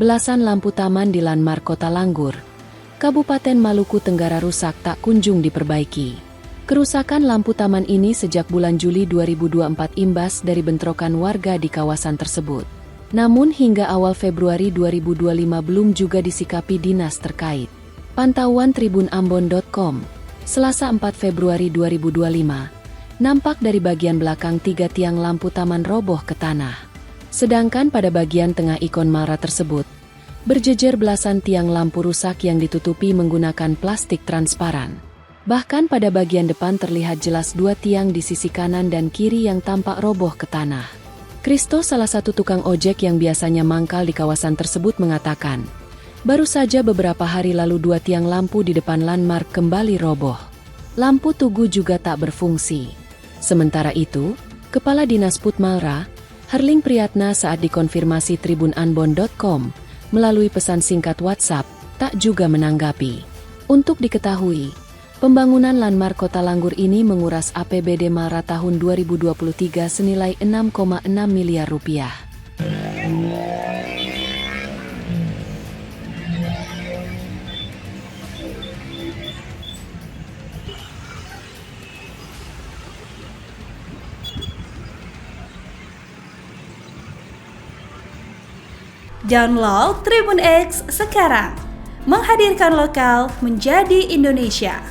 Belasan lampu taman di Landmark Kota Langgur, Kabupaten Maluku Tenggara rusak tak kunjung diperbaiki. Kerusakan lampu taman ini sejak bulan Juli 2024 imbas dari bentrokan warga di kawasan tersebut. Namun hingga awal Februari 2025 belum juga disikapi dinas terkait. Pantauan tribunambon.com, Selasa 4 Februari 2025, nampak dari bagian belakang 3 tiang lampu taman roboh ke tanah. Sedangkan pada bagian tengah ikon Mara tersebut, berjejer belasan tiang lampu rusak yang ditutupi menggunakan plastik transparan. Bahkan pada bagian depan terlihat jelas 2 tiang di sisi kanan dan kiri yang tampak roboh ke tanah. Kristo, salah satu tukang ojek yang biasanya mangkal di kawasan tersebut, mengatakan, baru saja beberapa hari lalu 2 tiang lampu di depan Landmark kembali roboh. Lampu tugu juga tak berfungsi. Sementara itu, Kepala Dinas Putmalra, Herling Priyatna, saat dikonfirmasi tribunambon.com melalui pesan singkat WhatsApp, tak juga menanggapi. Untuk diketahui, pembangunan Landmark Kota Langgur ini menguras APBD Mara tahun 2023 senilai 6,6 miliar rupiah. Download Tribun X sekarang, menghadirkan lokal menjadi Indonesia.